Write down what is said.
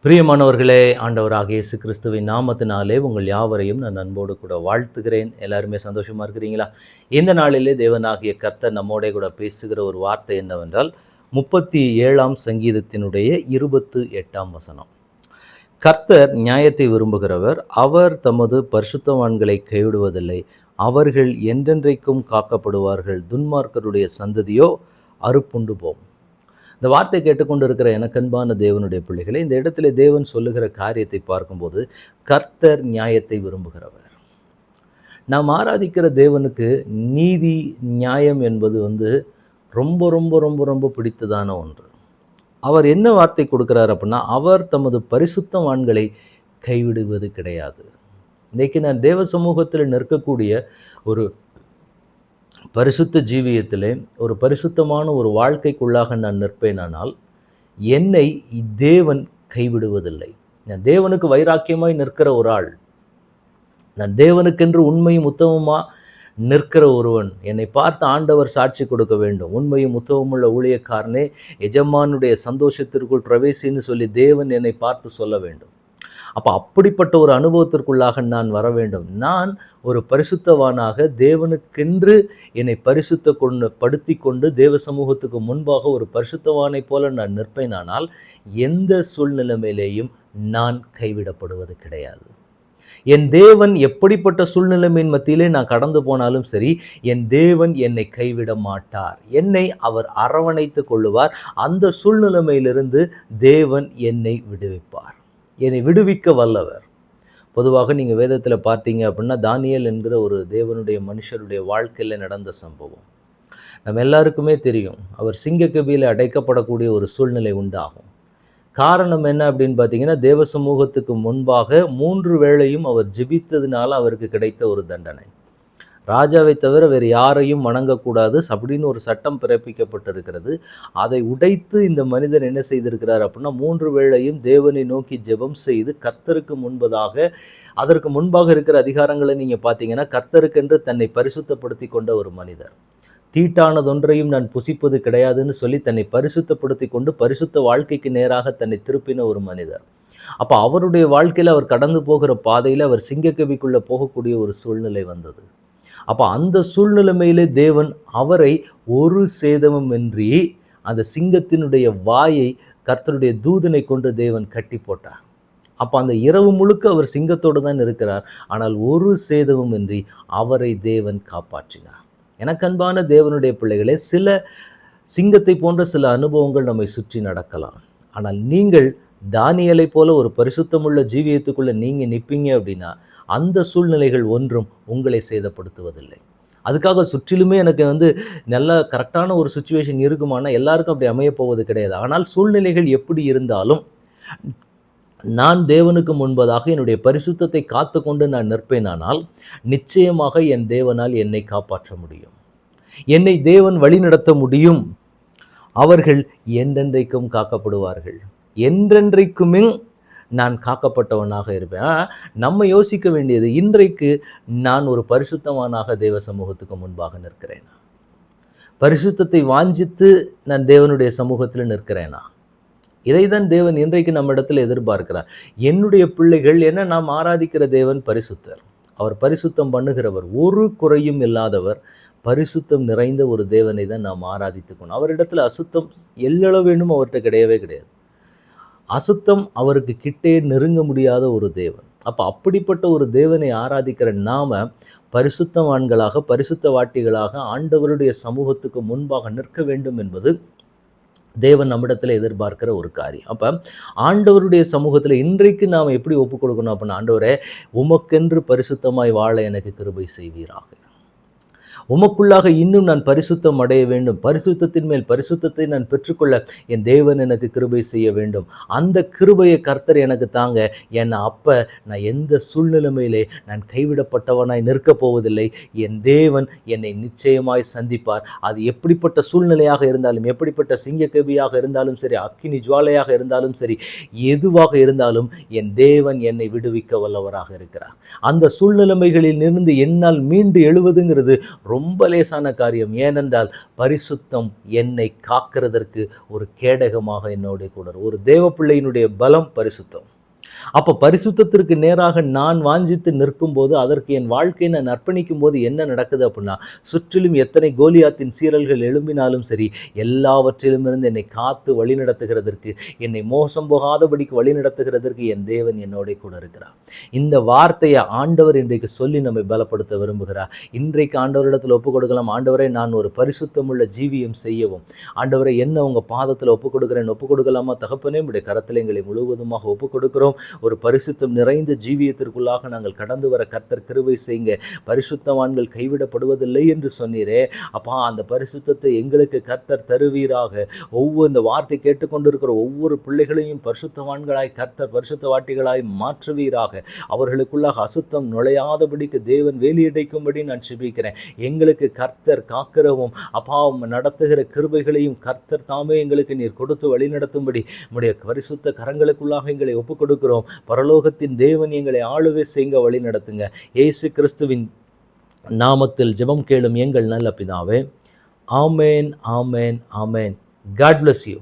பிரியமானவர்களே, ஆண்டவராகிய இயேசு கிறிஸ்துவின் நாமத்தினாலே உங்கள் யாவரையும் நான் அன்போடு கூட வாழ்த்துகிறேன். எல்லாருமே சந்தோஷமா இருக்கிறீங்களா? இந்த நாளிலே தேவனாகிய கர்த்தர் நம்மோடே கூட பேசுகிற ஒரு வார்த்தை என்னவென்றால், 37ஆம் சங்கீதத்தினுடைய 28ஆம் வசனம். கர்த்தர் நியாயத்தை விரும்புகிறவர், அவர் தமது பரிசுத்தவான்களை கைவிடுவதில்லை. அவர்கள் என்றென்றைக்கும் காக்கப்படுவார்கள். துன்மார்க்கருடைய சந்ததியோ அறுப்புண்டு போம். இந்த வார்த்தை கேட்டுக்கொண்டு இருக்கிற எனக்கன்பான தேவனுடைய பிள்ளைகளை, இந்த இடத்துல தேவன் சொல்லுகிற காரியத்தை பார்க்கும்போது, கர்த்தர் நியாயத்தை விரும்புகிறவர். நாம் ஆராதிக்கிற தேவனுக்கு நீதி, நியாயம் என்பது ரொம்ப ரொம்ப ரொம்ப ரொம்ப பிடித்ததான ஒன்று. அவர் என்ன வார்த்தை கொடுக்கிறார் அப்படின்னா, அவர் தமது பரிசுத்தவான்களை கைவிடுவது கிடையாது. இன்றைக்கு நான் தேவ சமூகத்தில் நிற்கக்கூடிய ஒரு பரிசுத்த ஜீவியத்திலே, ஒரு பரிசுத்தமான ஒரு வாழ்க்கைக்குள்ளாக நான் நிற்பேனானால், என்னை தேவன் கைவிடுவதில்லை. நான் தேவனுக்கு வைராக்கியமாய் நிற்கிற ஒரு ஆள், நான் தேவனுக்கென்று உண்மையும் உத்தமமாக நிற்கிற ஒருவன், என்னை பார்த்து ஆண்டவர் சாட்சி கொடுக்க வேண்டும். உண்மையும் உத்தமமுள்ள ஊழியக்காரனே, எஜமானுடைய சந்தோஷத்திற்குள் பிரவேசின்னு சொல்லி தேவன் என்னை பார்த்து சொல்ல வேண்டும். அப்போ அப்படிப்பட்ட ஒரு அனுபவத்திற்குள்ளாக நான் வர வேண்டும். நான் ஒரு பரிசுத்தவானாக தேவனுக்கென்று என்னை படுத்தி கொண்டு தேவ சமூகத்துக்கு முன்பாக ஒரு பரிசுத்தவானை போல நான் நிற்பேனானால், எந்த சூழ்நிலையிலேயும் நான் கைவிடப்படுவது கிடையாது. என் தேவன் எப்படிப்பட்ட சூழ்நிலைமையின் மத்தியிலே நான் கடந்து போனாலும் சரி, என் தேவன் என்னை கைவிட மாட்டார். என்னை அவர் அரவணைத்து கொள்ளுவார். அந்த சூழ்நிலைமையிலிருந்து தேவன் என்னை விடுவிப்பார். என்னை விடுவிக்க வல்லவர். பொதுவாக நீங்கள் வேதத்தில் பார்த்தீங்க அப்படின்னா, தானியேல் என்கிற ஒரு தேவனுடைய மனுஷருடைய வாழ்க்கையில் நடந்த சம்பவம் நம்ம எல்லாருக்குமே தெரியும். அவர் சிங்கக்கபியில் அடைக்கப்படக்கூடிய ஒரு சூழ்நிலை உண்டாகும். காரணம் என்ன அப்படின்னு பார்த்தீங்கன்னா, தேவ சமூகத்துக்கு முன்பாக 3 வேளையும் அவர் ஜெபித்ததுனால அவருக்கு கிடைத்த ஒரு தண்டனை. ராஜாவை தவிர வேறு யாரையும் வணங்கக்கூடாது அப்படின்னு ஒரு சட்டம் பிறப்பிக்கப்பட்டிருக்கிறது. அதை உடைத்து இந்த மனிதன் என்ன செய்திருக்கிறார் அப்படின்னா, 3 வேளையும் தேவனை நோக்கி ஜெபம் செய்து கர்த்தருக்கு முன்பதாக, அதற்கு முன்பாக இருக்கிற அதிகாரங்களை நீங்கள் பார்த்தீங்கன்னா, கர்த்தருக்கென்று தன்னை பரிசுத்தப்படுத்தி கொண்ட ஒரு மனிதர். தீட்டானதொன்றையும் நான் புசிப்பது கிடையாதுன்னு சொல்லி தன்னை பரிசுத்தப்படுத்தி கொண்டு பரிசுத்த வாழ்க்கைக்கு நேராக தன்னை திருப்பின ஒரு மனிதர். அப்போ அவருடைய வாழ்க்கையில் அவர் கடந்து போகிற பாதையில் அவர் சிங்கக்கவிக்குள்ளே போகக்கூடிய ஒரு சூழ்நிலை வந்தது. அப்போ அந்த சூழ்நிலைமையிலே தேவன் அவரை ஒரு சேதமுமின்றி அந்த சிங்கத்தினுடைய வாயை கர்த்தருடைய தூதனை கொண்டு தேவன் கட்டி போட்டார். அப்போ அந்த இரவு முழுக்க அவர் சிங்கத்தோடு தான் இருக்கிறார். ஆனால் ஒரு சேதமுமின்றி அவரை தேவன் காப்பாற்றினார். எனக்கு அன்பான தேவனுடைய பிள்ளைகளே, சில சிங்கத்தை போன்ற சில அனுபவங்கள் நம்மை சுற்றி நடக்கலாம். ஆனால் நீங்கள் தானியேலை போல ஒரு பரிசுத்தமுள்ள ஜீவியத்துக்குள்ளே நீங்கள் நிற்பீங்க அப்படின்னா, அந்த சூழ்நிலைகள் ஒன்றும் உங்களை சேதப்படுத்துவதில்லை. அதுக்காக சுற்றிலுமே எனக்கு நல்ல கரெக்டான ஒரு சுச்சுவேஷன் இருக்குமானா, எல்லாருக்கும் அப்படி அமையப்போவது கிடையாது. ஆனால் சூழ்நிலைகள் எப்படி இருந்தாலும், நான் தேவனுக்கு முன்பதாக என்னுடைய பரிசுத்தத்தை காத்து கொண்டு நான் நிற்பேனானால், நிச்சயமாக என் தேவனால் என்னை காப்பாற்ற முடியும். என்னை தேவன் வழிநடத்த முடியும். அவர்கள் என்றென்றைக்கும் காக்கப்படுவார்கள். என்றென்றைக்குமே நான் காக்கப்பட்டவனாக இருப்பேன். நம்ம யோசிக்க வேண்டியது, இன்றைக்கு நான் ஒரு பரிசுத்தவானாக தேவ சமூகத்துக்கு முன்பாக நிற்கிறேனா? பரிசுத்தத்தை வாஞ்சித்து நான் தேவனுடைய சமூகத்தில் நிற்கிறேனா? இதை தான் தேவன் இன்றைக்கு நம்ம இடத்துல எதிர்பார்க்கிறார். என்னுடைய பிள்ளைகள், என்ன, நாம் ஆராதிக்கிற தேவன் பரிசுத்தர். அவர் பரிசுத்தம் பண்ணுகிறவர், ஒரு குறையும் இல்லாதவர், பரிசுத்தம் நிறைந்த ஒரு தேவனை தான் நாம் ஆராதித்துக்கணும். அவரிடத்துல அசுத்தம் எல்லளவேனும் அவர்கிட்ட கிடையவே கிடையாது. அசுத்தம் அவருக்கு கிட்டே நெருங்க முடியாத ஒரு தேவன். அப்போ அப்படிப்பட்ட ஒரு தேவனை ஆராதிக்கிற நாம பரிசுத்தவான்களாக, பரிசுத்த வாட்டிகளாக ஆண்டவருடைய சமூகத்துக்கு முன்பாக நிற்க வேண்டும் என்பது தேவன் நம்மிடத்தில் எதிர்பார்க்கிற ஒரு காரியம். அப்போ ஆண்டவருடைய சமூகத்தில் இன்றைக்கு நாம் எப்படி ஒப்புக் கொடுக்கணும் அப்படின்னா, ஆண்டவரே, உமக்கென்று பரிசுத்தமாய் வாழ எனக்கு கிருபை செய்வீராக. உமக்குள்ளாக இன்னும் நான் பரிசுத்தம் அடைய வேண்டும். பரிசுத்தத்தின் மேல் பரிசுத்தத்தை நான் பெற்றுக்கொள்ள என் தேவன் எனக்கு கிருபை செய்ய வேண்டும். அந்த கிருபையை கர்த்தர் எனக்கு தாங்க. ஏன்னா அப்போ நான் எந்த சூழ்நிலைமையிலே நான் கைவிடப்பட்டவனாய் நிற்கப் போவதில்லை. என் தேவன் என்னை நிச்சயமாய் சந்திப்பார். அது எப்படிப்பட்ட சூழ்நிலையாக இருந்தாலும், எப்படிப்பட்ட சிங்கக்கவியாக இருந்தாலும் சரி, அக்கினி ஜுவாலையாக இருந்தாலும் சரி, எதுவாக இருந்தாலும் என் தேவன் என்னை விடுவிக்க வல்லவராக இருக்கிறார். அந்த சூழ்நிலைமைகளில் இருந்து என்னால் மீண்டு எழுவதுங்கிறது ரொம்ப லேசான காரியம். ஏனென்றால் பரிசுத்தம் என்னை காக்கிறதற்கு ஒரு கேடகமாக என்னோட கூட. ஒரு தேவ பிள்ளையினுடைய பலம் பரிசுத்தம். அப்போ பரிசுத்தத்திற்கு நேராக நான் வாஞ்சித்து நிற்கும்போது, அதற்கு என் வாழ்க்கையை நான் அர்ப்பணிக்கும் போது என்ன நடக்குது அப்படின்னா, சுற்றிலும் எத்தனை கோலியாத்தின் சீறல்கள் எழும்பினாலும் சரி, எல்லாவற்றிலும் இருந்து என்னை காத்து வழிநடத்துகிறதற்கு, என்னை மோசம் போகாதபடிக்கு வழிநடத்துகிறதற்கு என் தேவன் என்னோட கூட இருக்கிறார். இந்த வார்த்தையை ஆண்டவர் இன்றைக்கு சொல்லி நம்மை பலப்படுத்த விரும்புகிறார். இன்றைக்கு ஆண்டவரிடத்தில் ஒப்புக் கொடுக்கலாம். ஆண்டவரை, நான் ஒரு பரிசுத்தமுள்ள ஜீவியம் செய்யவும். ஆண்டவரை, என்ன உங்கள் பாதத்தில் ஒப்புக் கொடுக்கிறேன். ஒப்புக் கொடுக்கலாமா தகப்பனே? உடைய கரத்தில் எங்களை முழுவதுமாக ஒப்புக் கொடுக்கிறோம். ஒரு பரிசுத்தம் நிறைந்த ஜீவியத்திற்குள்ளாக நாங்கள் கடந்து வர கர்த்தர் கிருபை செய்யுங்க. பரிசுத்தவான்கள் கைவிடப்படுவதில்லை என்று சொன்னீரே அப்பா, அந்த பரிசுத்தத்தை எங்களுக்கு கர்த்தர் தருவீராக. இந்த வார்த்தை கேட்டுக்கொண்டிருக்கிற ஒவ்வொரு பிள்ளைகளையும் பரிசுத்தவான்களாய் கர்த்தர் பரிசுத்தவாட்டிகளாய் மாற்றுவீராக. அவர்களுக்குள்ளாக அசுத்தம் நுழையாதபடிக்கு தேவன் வேலியடைக்கும்படி நான் செபிக்கிறேன். எங்களுக்கு கர்த்தர் காக்கிறவும் அப்பா நடத்துகிற கிருபைகளையும் கர்த்தர் தாமே எங்களுக்கு நீர் கொடுத்து வழிநடத்தும்படி நம்முடைய பரிசுத்த கரங்களுக்குள்ளாக எங்களை ஒப்புக் கொடுக்கிறோம். பரலோகத்தின் தேவன் எங்களை ஆளுகை செய்ய வழி நடத்துங்க. இயேசு கிறிஸ்துவின் நாமத்தில் ஜெபம் கேளும் எங்கள் நல்ல பிதாவே. ஆமேன், ஆமேன், ஆமேன். God bless you.